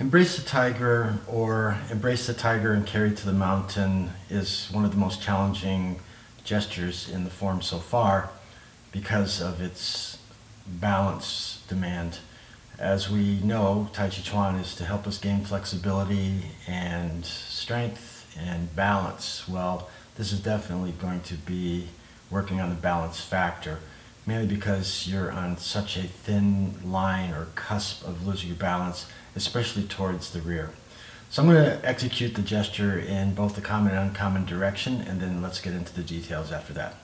Embrace the Tiger, or Embrace the Tiger and Carry to the Mountain, is one of the most challenging gestures in the form so far because of its balance demand. As we know, Tai Chi Chuan is to help us gain flexibility and strength and balance. Well, this is definitely going to be working on the balance factor, mainly because you're on such a thin line or cusp of losing your balance, especially towards the rear. So I'm going to execute the gesture in both the common and uncommon direction, and then let's get into the details after that.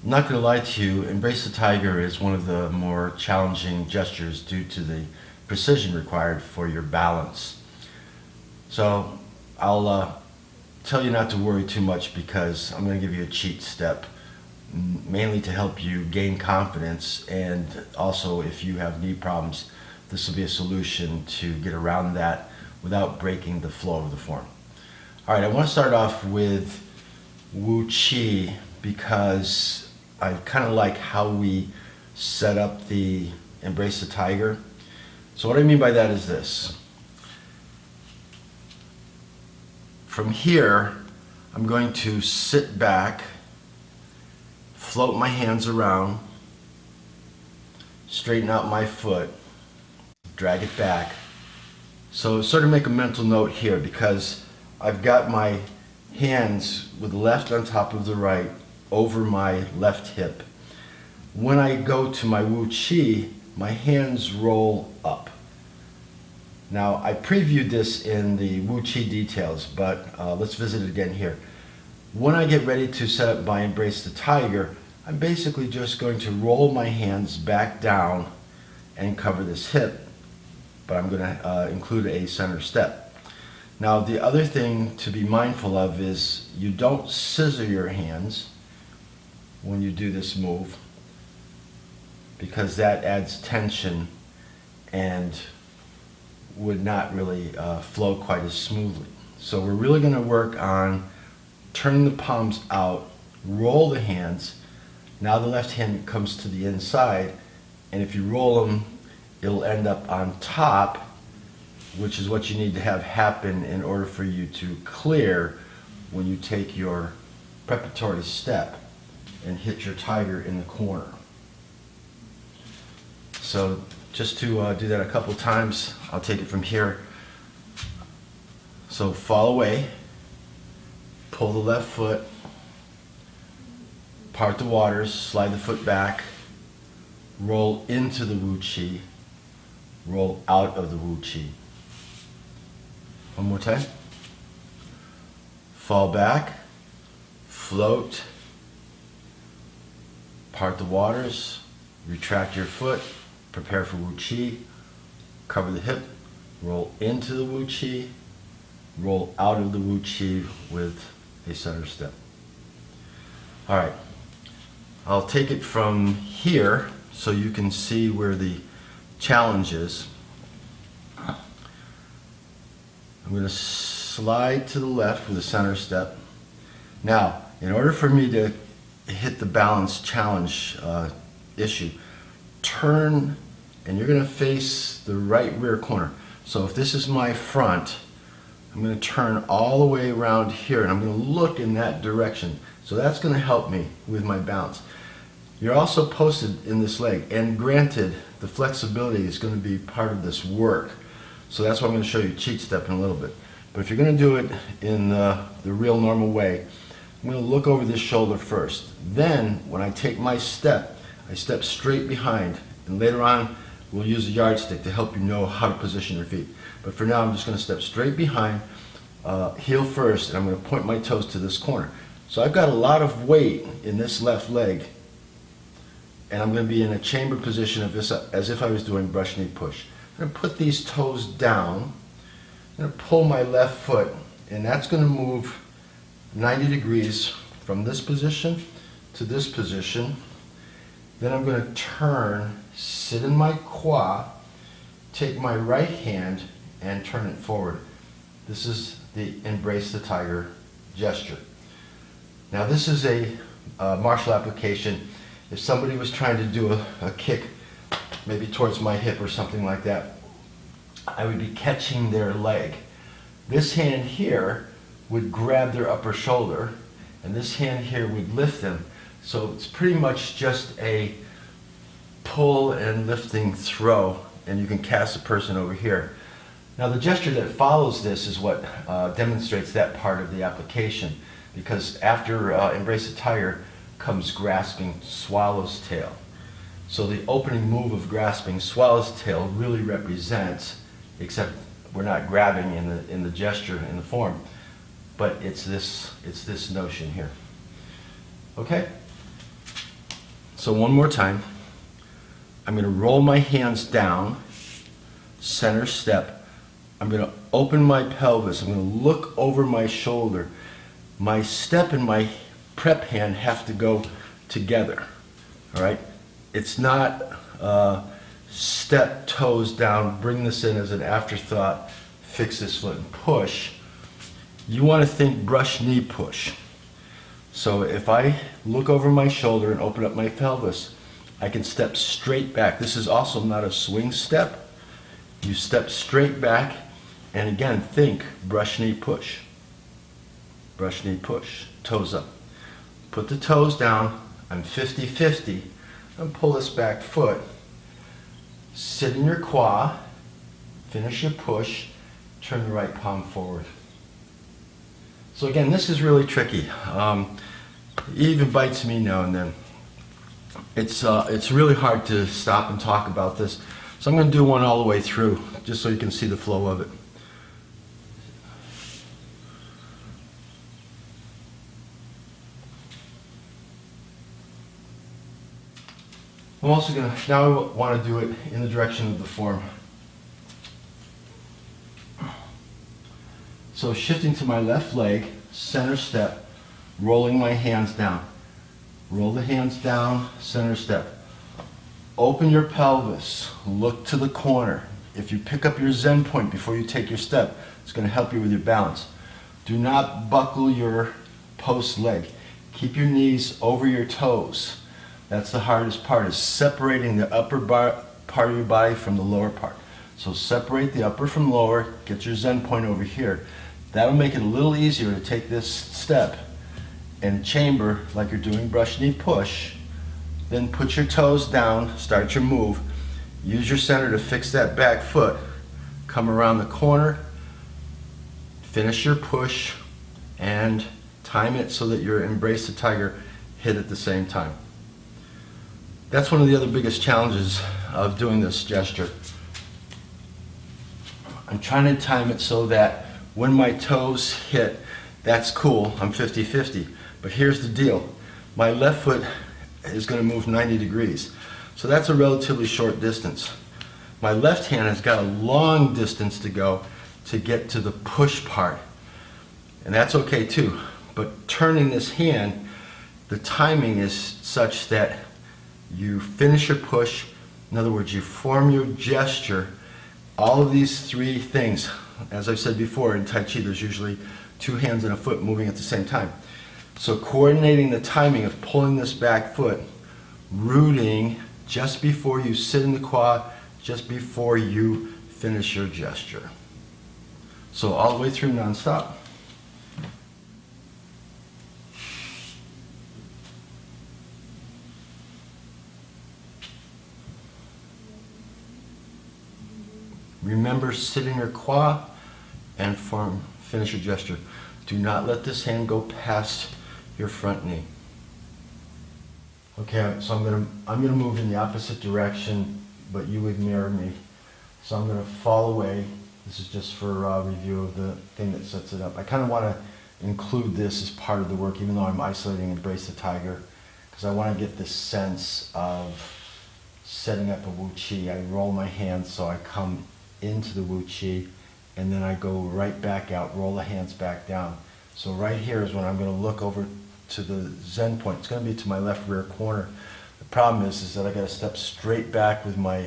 I'm not going to lie to you, Embrace the Tiger is one of the more challenging gestures due to the precision required for your balance. So I'll tell you not to worry too much because I'm going to give you a cheat step, mainly to help you gain confidence, and also if you have knee problems, this will be a solution to get around that without breaking the flow of the form. All right, I want to start off with Wu Chi because I kind of like how we set up the Embrace the Tiger. So what I mean by that is this. From here, I'm going to sit back, float my hands around, straighten out my foot, drag it back. So sort of make a mental note here because I've got my hands with the left on top of the right over my left hip. When I go to my Wu Chi, my hands roll up. Now, I previewed this in the Wu Chi details, but let's visit it again here. When I get ready to set up my Embrace the Tiger, I'm basically just going to roll my hands back down and cover this hip, but I'm going to include a center step. Now, the other thing to be mindful of is you don't scissor your hands when you do this move, because that adds tension and would not really flow quite as smoothly. So we're really going to work on turning the palms out, roll the hands. Now the left hand comes to the inside, and if you roll them, it'll end up on top, which is what you need to have happen in order for you to clear when you take your preparatory step and hit your tiger in the corner. So just to do that a couple times, I'll take it from here. So fall away, pull the left foot, part the waters, slide the foot back, roll into the Wu Chi, roll out of the Wu Chi. One more time. Fall back, float, part the waters, retract your foot, prepare for Wu Chi, cover the hip, roll into the Wu Chi, roll out of the Wu Chi with a center step. All right, I'll take it from here so you can see where the challenge is. I'm going to slide to the left with a center step. Now, in order for me to hit the balance challenge issue, turn, and you're going to face the right rear corner. So if this is my front, I'm going to turn all the way around here, and I'm going to look in that direction. So that's going to help me with my balance. You're also posted in this leg, and granted, the flexibility is going to be part of this work. So that's why I'm going to show you cheat step in a little bit. But if you're going to do it in the real normal way, I'm going to look over this shoulder first. Then, when I take my step, I step straight behind. And later on, we'll use a yardstick to help you know how to position your feet. But for now, I'm just going to step straight behind, heel first, and I'm going to point my toes to this corner. So I've got a lot of weight in this left leg, and I'm going to be in a chamber position of this, as if I was doing brush knee push. I'm going to put these toes down. I'm going to pull my left foot, and that's going to move 90 degrees from this position to this position. Then I'm going to turn sit in my kwa, take my right hand and turn it forward. This is the Embrace the Tiger gesture. Now this is a martial application. If somebody was trying to do a kick, maybe towards my hip or something like that, I would be catching their leg. This hand here would grab their upper shoulder, and this hand here would lift them. So it's pretty much just a pull and lifting throw, and you can cast the person over here. Now the gesture that follows this is what demonstrates that part of the application, because after Embrace the Tiger comes grasping swallow's tail. So the opening move of grasping swallow's tail really represents, except we're not grabbing in the gesture, in the form, but it's this notion here. Okay? So one more time. I'm going to roll my hands down, center step. I'm going to open my pelvis. I'm going to look over my shoulder. My step and my prep hand have to go together. All right? It's not step, toes down, bring this in as an afterthought, fix this foot and push. You want to think brush, knee, push. So if I look over my shoulder and open up my pelvis, I can step straight back. This is also not a swing step. You step straight back, and again, think brush, knee, push. Brush, knee, push. Toes up. Put the toes down. I'm 50-50. And pull this back foot. Sit in your kwa. Finish your push. Turn the right palm forward. So again, this is really tricky. It even bites me now and then. It's really hard to stop and talk about this. So I'm going to do one all the way through, just so you can see the flow of it. I'm also going to, now I want to do it in the direction of the form. So shifting to my left leg, center step, rolling my hands down. Roll the hands down, center step. Open your pelvis, look to the corner. If you pick up your Zen point before you take your step, it's going to help you with your balance. Do not buckle your post leg. Keep your knees over your toes. That's the hardest part, is separating the upper part of your body from the lower part. So separate the upper from lower, get your Zen point over here. That'll make it a little easier to take this step and chamber like you're doing brush, knee, push. Then put your toes down, start your move. Use your center to fix that back foot. Come around the corner, finish your push, and time it so that your Embrace the Tiger hit at the same time. That's one of the other biggest challenges of doing this gesture. I'm trying to time it so that when my toes hit, that's cool, I'm 50-50. But here's the deal. My left foot is going to move 90 degrees. So that's a relatively short distance. My left hand has got a long distance to go to get to the push part. And that's okay too. But turning this hand, the timing is such that you finish your push. In other words, you form your gesture. All of these three things, as I've said before, in Tai Chi there's usually two hands and a foot moving at the same time. So coordinating the timing of pulling this back foot, rooting just before you sit in the quad, just before you finish your gesture. So all the way through non-stop. Remember, sit in your kwa and finish your gesture. Do not let this hand go past your front knee. Okay, so I'm gonna move in the opposite direction, but you would mirror me. So I'm gonna fall away. This is just for review of the thing that sets it up. I kind of want to include this as part of the work, even though I'm isolating Embrace the Tiger, because I want to get this sense of setting up a Wu Chi. I roll my hands so I come into the Wu Chi, and then I go right back out, roll the hands back down. So right here is when I'm going to look over to the Zen point. It's going to be to my left rear corner. The problem is that I got to step straight back with my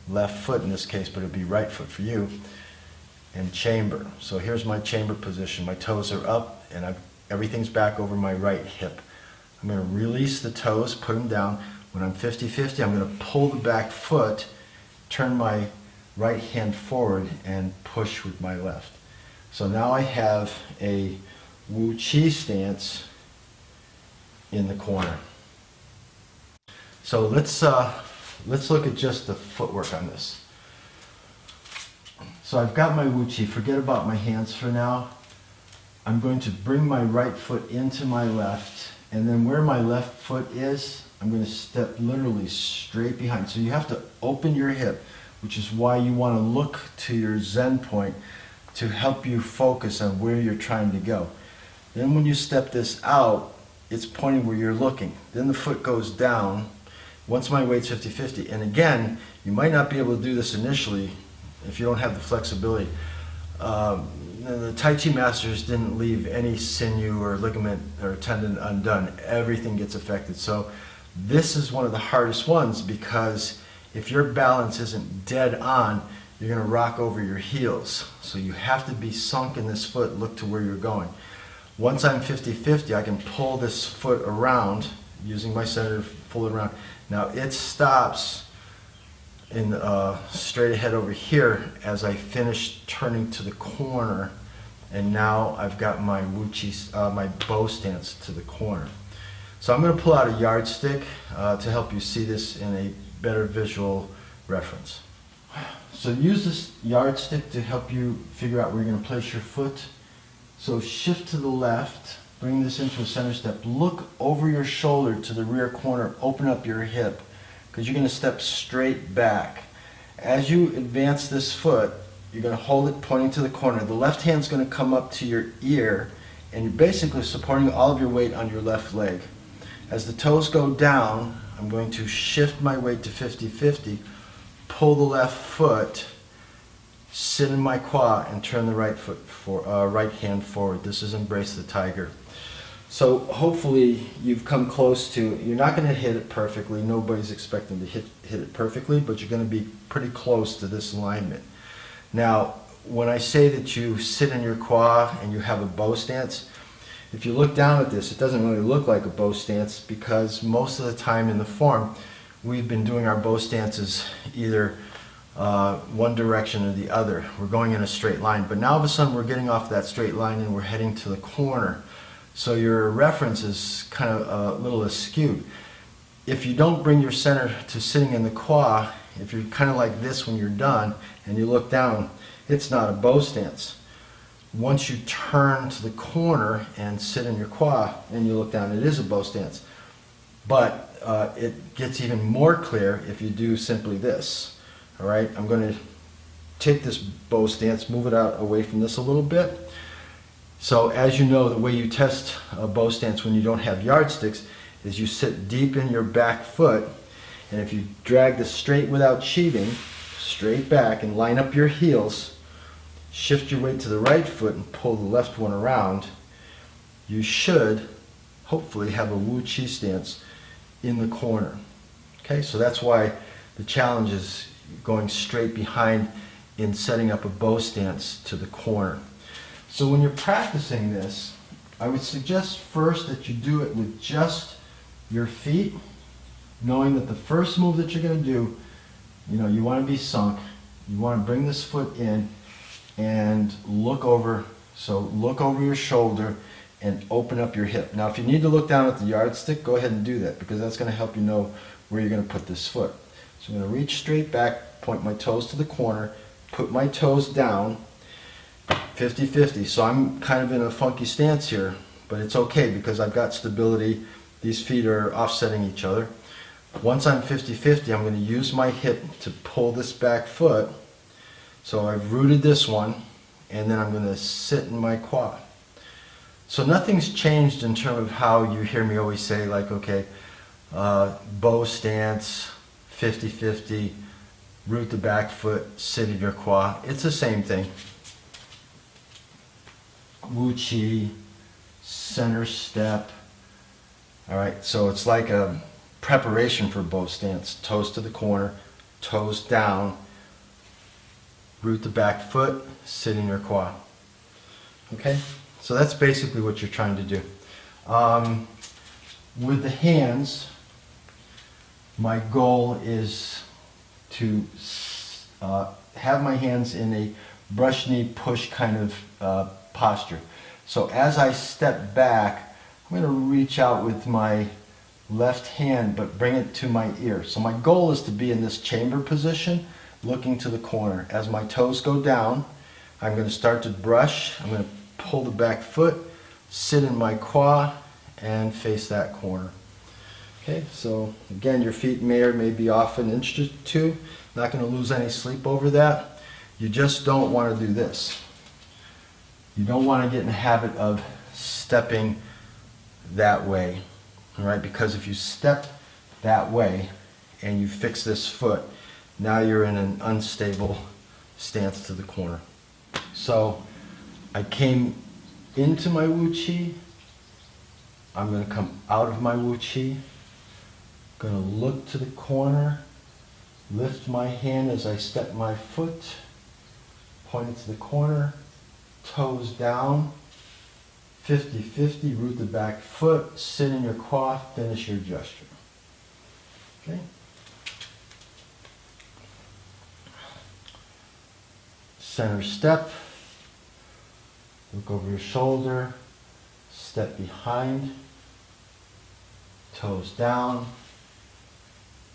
left foot in this case, but it'd be right foot for you, and chamber. So here's my chamber position. My toes are up and everything's back over my right hip. I'm going to release the toes, put them down. When I'm 50-50, I'm going to pull the back foot, turn my right hand forward and push with my left. So now I have a Wu Chi stance in the corner. So let's look at just the footwork on this. So I've got my Wu Chi. Forget about my hands for now. I'm going to bring my right foot into my left, and then where my left foot is, I'm going to step literally straight behind. So you have to open your hip, which is why you want to look to your Zen point to help you focus on where you're trying to go. Then when you step this out, it's pointing where you're looking. Then the foot goes down. Once my weight's 50-50, and again, you might not be able to do this initially if you don't have the flexibility. The Tai Chi masters didn't leave any sinew or ligament or tendon undone. Everything gets affected. So this is one of the hardest ones, because if your balance isn't dead on, you're going to rock over your heels. So you have to be sunk in this foot, look to where you're going. Once I'm 50-50, I can pull this foot around using my center, pull it around. Now it stops in straight ahead over here as I finish turning to the corner, and now I've got my Wu Chi, my bow stance to the corner. So I'm going to pull out a yardstick to help you see this in a better visual reference. So use this yardstick to help you figure out where you're going to place your foot. So shift to the left, bring this into a center step, look over your shoulder to the rear corner, open up your hip, because you're going to step straight back. As you advance this foot, you're going to hold it pointing to the corner. The left hand's going to come up to your ear, and you're basically supporting all of your weight on your left leg. As the toes go down, I'm going to shift my weight to 50-50, pull the left foot, sit in my quad, and turn the right foot right hand forward. This is Embrace the Tiger. So hopefully you've come close to, you're not going to hit it perfectly. Nobody's expecting to hit it perfectly, but you're going to be pretty close to this alignment. Now, when I say that you sit in your quad and you have a bow stance, if you look down at this, it doesn't really look like a bow stance, because most of the time in the form, we've been doing our bow stances either one direction or the other. We're going in a straight line, but now all of a sudden we're getting off that straight line and we're heading to the corner. So your reference is kind of a little askew. If you don't bring your center to sitting in the quad, if you're kind of like this when you're done and you look down, it's not a bow stance. Once you turn to the corner and sit in your quad and you look down, it is a bow stance. But it gets even more clear if you do simply this. All right, I'm going to take this bow stance, move it out away from this a little bit. So as you know, the way you test a bow stance when you don't have yardsticks is you sit deep in your back foot, and if you drag this straight without cheating, straight back and line up your heels, shift your weight to the right foot and pull the left one around, you should hopefully have a Wu Chi stance in the corner. Okay, so that's why the challenge is going straight behind in setting up a bow stance to the corner. So when you're practicing this, I would suggest first that you do it with just your feet, knowing that the first move that you're going to do, you want to be sunk. You want to bring this foot in and look over. So look over your shoulder and open up your hip. Now if you need to look down at the yardstick, go ahead and do that, because that's going to help you know where you're going to put this foot. So I'm going to reach straight back, point my toes to the corner, put my toes down, 50-50. So I'm kind of in a funky stance here, but it's okay because I've got stability. These feet are offsetting each other. Once I'm 50-50, I'm going to use my hip to pull this back foot. So I've rooted this one, and then I'm going to sit in my quad. So nothing's changed in terms of how you hear me always say, like, okay, bow stance, 50-50, root the back foot, sit in your quad. It's the same thing. Wu Chi, center step. All right, so it's like a preparation for bow stance. Toes to the corner, toes down, root the back foot, sit in your quad. Okay? So that's basically what you're trying to do. With the hands, my goal is to have my hands in a brush knee push kind of posture. So as I step back, I'm going to reach out with my left hand but bring it to my ear. So my goal is to be in this chamber position looking to the corner. As my toes go down, I'm going to start to brush. I'm going to pull the back foot, sit in my quad, and face that corner. Okay, so again, your feet may or may be off an inch or two. Not going to lose any sleep over that. You just don't want to do this. You don't want to get in the habit of stepping that way, all right? Because if you step that way and you fix this foot, now you're in an unstable stance to the corner. So I came into my Wu Chi. I'm going to come out of my Wu Chi. Going to look to the corner, lift my hand as I step my foot, point it to the corner, toes down, 50-50, root the back foot, sit in your quad, finish your gesture. Okay? Center step, look over your shoulder, step behind, toes down,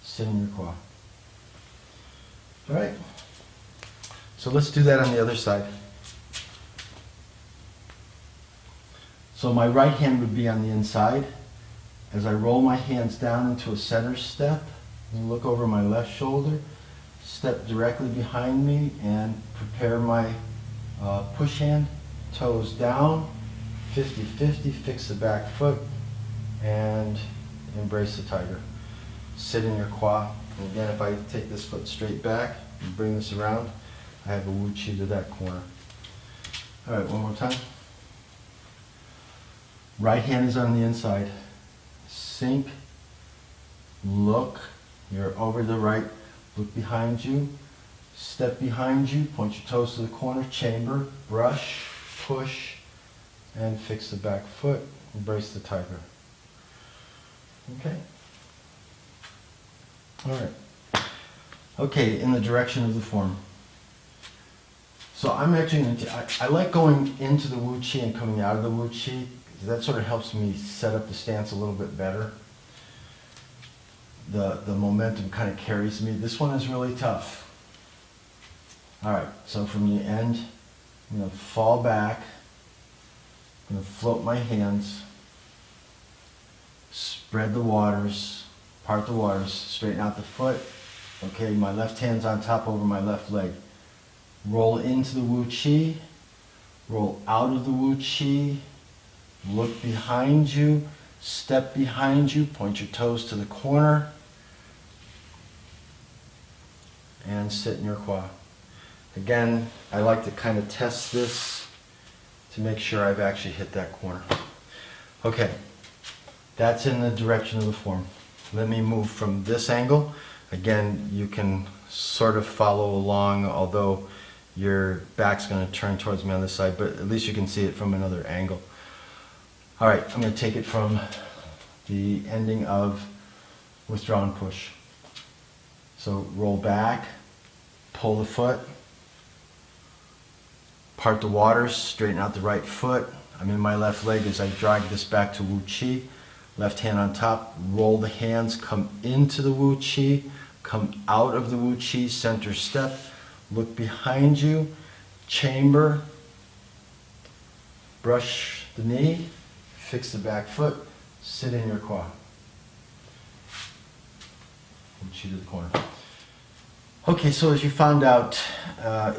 sit in your quad. All right? So let's do that on the other side. So my right hand would be on the inside. As I roll my hands down into a center step, and look over my left shoulder, step directly behind me and prepare my push hand, toes down, 50-50, fix the back foot, and embrace the tiger. Sit in your quad. And again, if I take this foot straight back and bring this around, I have a Wu Chi to that corner. All right, one more time. Right hand is on the inside. Sink, look, you're over the right, look behind you, step behind you, point your toes to the corner, chamber, brush, push, and fix the back foot, embrace the tiger. Okay? All right. Okay, in the direction of the form. So I'm actually, I like going into the Wu Chi and coming out of the Wu Chi. That sort of helps me set up the stance a little bit better. The momentum kind of carries me. This one is really tough. All right, so from the end, I'm going to fall back. I'm going to float my hands, spread the waters, part the waters, straighten out the foot. Okay, my left hand's on top over my left leg. Roll into the Wu Chi, roll out of the Wu Chi, look behind you, step behind you, point your toes to the corner, and sit in your quad. Again, I like to kind of test this to make sure I've actually hit that corner. Okay, that's in the direction of the form. Let me move from this angle. Again, you can sort of follow along, although your back's going to turn towards me on this side, but at least you can see it from another angle. All right, I'm going to take it from the ending of withdraw and push. So roll back, pull the foot, part the waters, straighten out the right foot. I'm in my left leg as I drag this back to Wu Chi. Left hand on top, roll the hands, come into the Wu Chi, come out of the Wu Chi, center step, look behind you, chamber, brush the knee, fix the back foot, sit in your quad. Wu Chi to the corner. Okay, so as you found out,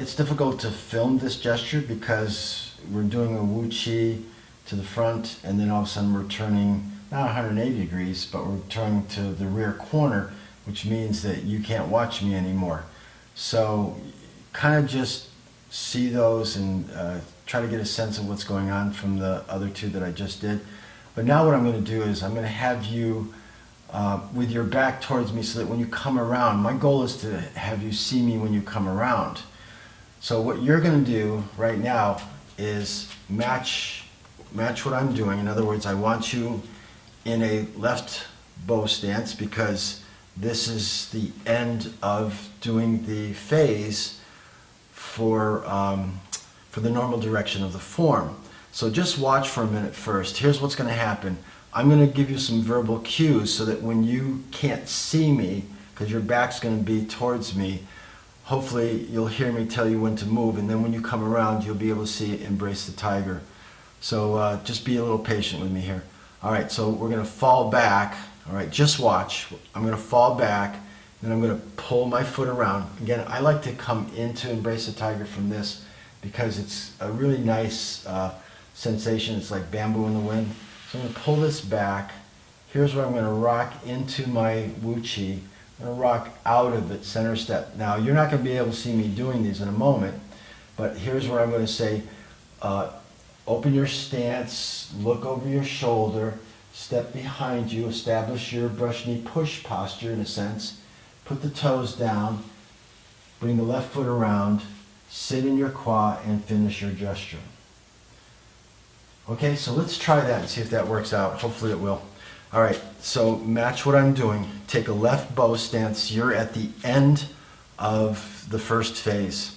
it's difficult to film this gesture because we're doing a Wu Chi to the front and then all of a sudden we're turning not 180 degrees, but we're turning to the rear corner, which means that you can't watch me anymore. So kind of just see those and try to get a sense of what's going on from the other two that I just did. But now what I'm going to do is I'm going to have you with your back towards me so that when you come around, my goal is to have you see me when you come around. So what you're going to do right now is match what I'm doing. In other words, I want you in a left bow stance because this is the end of doing the phase for the normal direction of the form. So just watch for a minute first. Here's what's going to happen. I'm going to give you some verbal cues so that when you can't see me, because your back's going to be towards me, hopefully you'll hear me tell you when to move, and then when you come around, you'll be able to see Embrace the Tiger. So just be a little patient with me here. All right, so we're going to fall back. All right, just watch. I'm going to fall back, then I'm going to pull my foot around. Again, I like to come into Embrace the Tiger from this because it's a really nice sensation. It's like bamboo in the wind. So I'm going to pull this back. Here's where I'm going to rock into my Wu Chi. I'm going to rock out of it, center step. Now, you're not going to be able to see me doing these in a moment, but here's where I'm going to say, open your stance, look over your shoulder, step behind you, establish your brush knee push posture in a sense, put the toes down, bring the left foot around, sit in your kwa, and finish your gesture. Okay, so let's try that and see if that works out. Hopefully it will. All right, so match what I'm doing. Take a left bow stance. You're at the end of the first phase.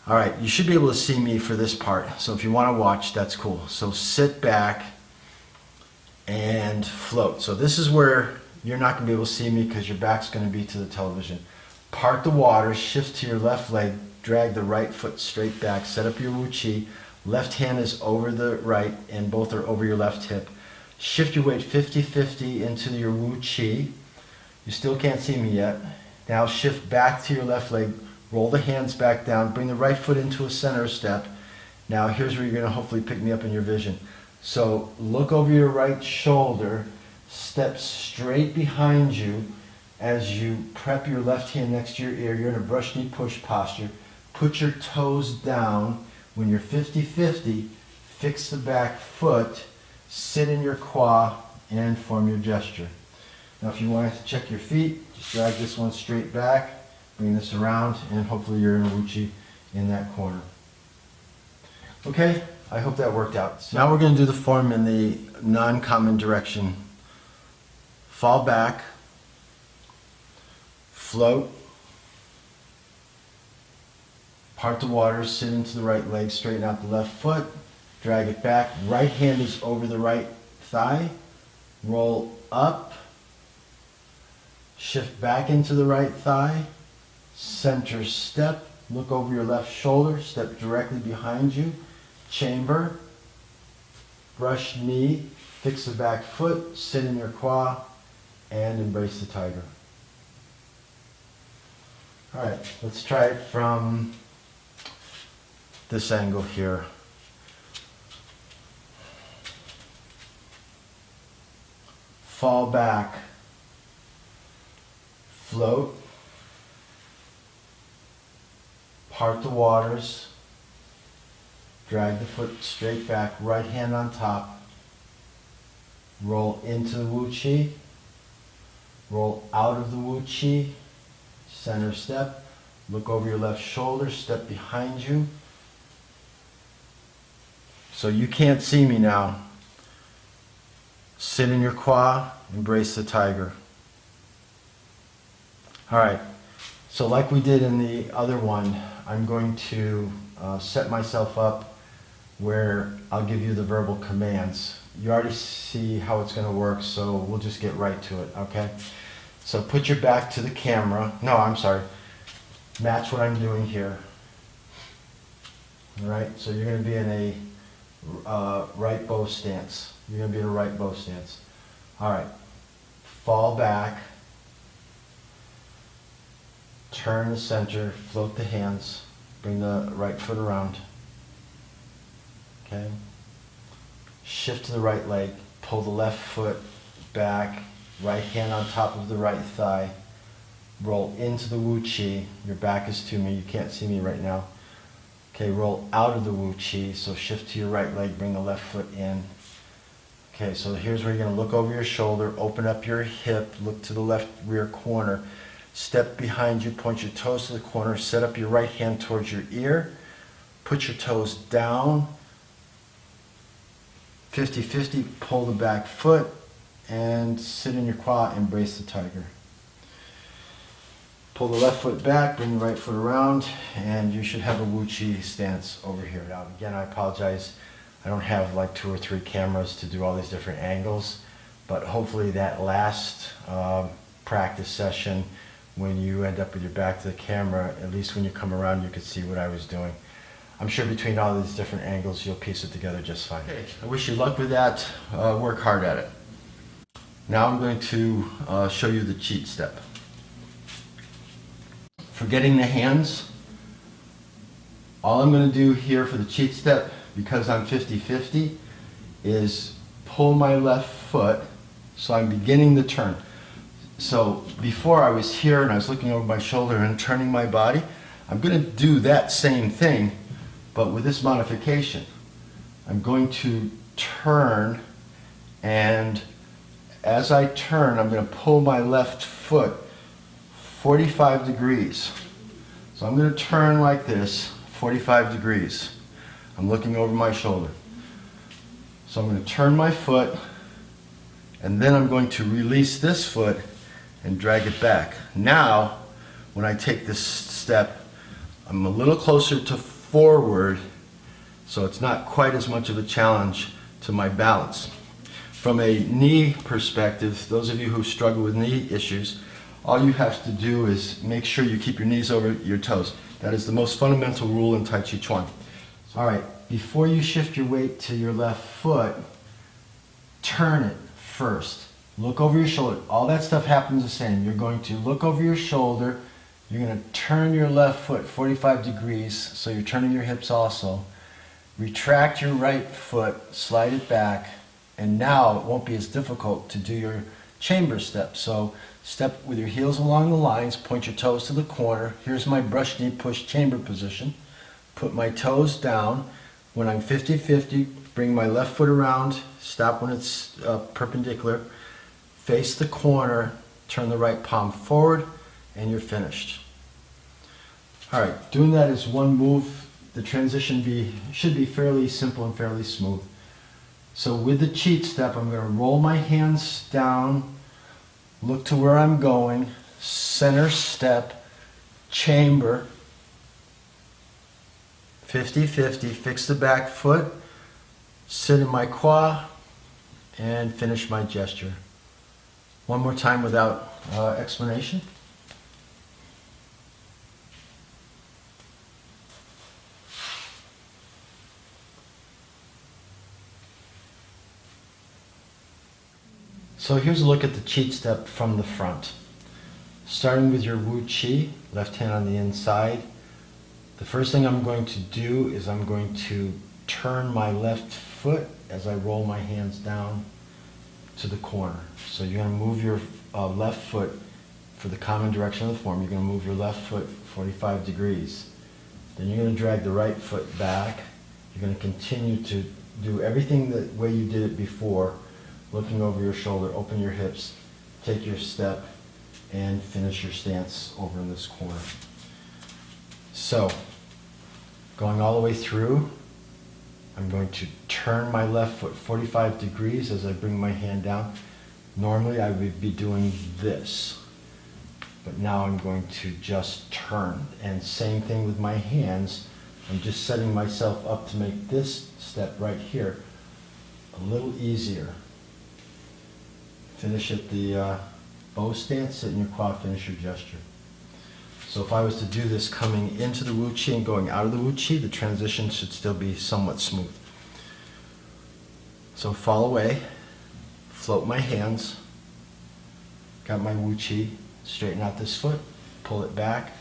All right, you should be able to see me for this part. So if you want to watch, that's cool. So sit back and float. So this is where you're not going to be able to see me because your back's going to be to the television. Part the water, shift to your left leg, drag the right foot straight back, set up your Wu Chi. Left hand is over the right and both are over your left hip. Shift your weight 50-50 into your Wu Chi. You still can't see me yet. Now shift back to your left leg, roll the hands back down, bring the right foot into a center step. Now here's where you're going to hopefully pick me up in your vision. So look over your right shoulder, step straight behind you as you prep your left hand next to your ear. You're in a brush knee push posture. Put your toes down. When you're 50-50, fix the back foot, sit in your kwa, and form your gesture. Now if you want to check your feet, just drag this one straight back, bring this around, and hopefully you're in a Wu Chi in that corner. Okay, I hope that worked out. So now we're going to do the form in the non-common direction. Fall back, float, part the water, sit into the right leg, straighten out the left foot, drag it back. Right hand is over the right thigh. Roll up, shift back into the right thigh, center step, look over your left shoulder, step directly behind you, chamber, brush knee, fix the back foot, sit in your kwa, and embrace the tiger. All right, let's try it from this angle here. Fall back, float, part the waters, drag the foot straight back, right hand on top, roll into the Wu Chi, roll out of the Wu Chi, center step, look over your left shoulder, step behind you. So you can't see me now. Sit in your kwa, embrace the tiger. All right, so like we did in the other one, I'm going to set myself up where I'll give you the verbal commands. You already see how it's going to work, so we'll just get right to it, okay? So put your back to the camera. No, I'm sorry. Match what I'm doing here. All right, so you're going to be in a right bow stance. You're going to be in a right bow stance. All right. Fall back. Turn the center. Float the hands. Bring the right foot around. Okay. Shift to the right leg. Pull the left foot back. Right hand on top of the right thigh. Roll into the Wu Chi. Your back is to me. You can't see me right now. Okay, roll out of the Wu Chi, so shift to your right leg, bring the left foot in. Okay, so here's where you're going to look over your shoulder, open up your hip, look to the left rear corner, step behind you, point your toes to the corner, set up your right hand towards your ear, put your toes down, 50-50, pull the back foot, and sit in your quad, embrace the tiger. Pull the left foot back, bring the right foot around, and you should have a Wu Chi stance over here. Now, again, I apologize. I don't have like 2 or 3 cameras to do all these different angles, but hopefully that last practice session, when you end up with your back to the camera, at least when you come around, you could see what I was doing. I'm sure between all these different angles, you'll piece it together just fine. Okay. I wish you luck with that. Work hard at it. Now I'm going to show you the cheat step. For getting the hands, all I'm going to do here for the cheat step, because I'm 50-50, is pull my left foot, so I'm beginning the turn. So before I was here and I was looking over my shoulder and turning my body, I'm going to do that same thing, but with this modification. I'm going to turn, and as I turn, I'm going to pull my left foot 45 degrees. So I'm going to turn like this, 45 degrees. I'm looking over my shoulder. So I'm going to turn my foot, and then I'm going to release this foot and drag it back. Now, when I take this step, I'm a little closer to forward, so it's not quite as much of a challenge to my balance. From a knee perspective, those of you who struggle with knee issues, all you have to do is make sure you keep your knees over your toes. That is the most fundamental rule in Tai Chi Chuan. All right, before you shift your weight to your left foot, turn it first. Look over your shoulder. All that stuff happens the same. You're going to look over your shoulder. You're going to turn your left foot 45 degrees, so you're turning your hips also. Retract your right foot, slide it back, and now it won't be as difficult to do your chamber step. So step with your heels along the lines, point your toes to the corner. Here's my brush knee push chamber position. Put my toes down. When I'm 50-50, bring my left foot around, stop when it's perpendicular, face the corner, turn the right palm forward, and you're finished. All right, doing that is one move. The transition should be fairly simple and fairly smooth. So with the cheat step, I'm going to roll my hands down, look to where I'm going, center step, chamber, 50-50, fix the back foot, sit in my kwa, and finish my gesture. One more time without explanation. So here's a look at the cheat step from the front. Starting with your Wu Chi, left hand on the inside. The first thing I'm going to do is I'm going to turn my left foot as I roll my hands down to the corner. So you're going to move your left foot for the common direction of the form. You're going to move your left foot 45 degrees. Then you're going to drag the right foot back. You're going to continue to do everything the way you did it before, looking over your shoulder, open your hips, take your step, and finish your stance over in this corner. So, going all the way through, I'm going to turn my left foot 45 degrees as I bring my hand down. Normally I would be doing this, but now I'm going to just turn. And same thing with my hands. I'm just setting myself up to make this step right here a little easier. Finish at the bow stance, sit in your quad, finish your gesture. So if I was to do this coming into the Wu Chi and going out of the Wu Chi, the transition should still be somewhat smooth. So fall away, float my hands, got my Wu Chi, straighten out this foot, pull it back.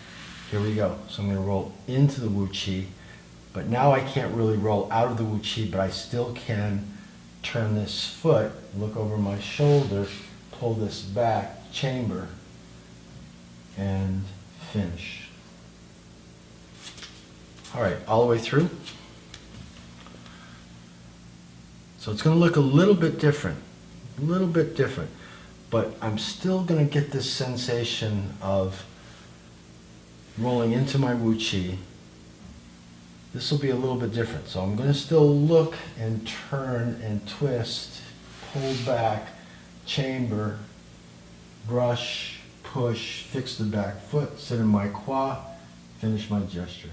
Here we go. So I'm going to roll into the Wu Chi, but now I can't really roll out of the Wu Chi, but I still can turn this foot, look over my shoulder, pull this back, chamber, and finish. All right, all the way through. So it's going to look a little bit different, but I'm still going to get this sensation of rolling into my Wu Chi. This will be a little bit different. So I'm going to still look and turn and twist, pull back, chamber, brush, push, fix the back foot, sit in my Kwa, finish my gesture.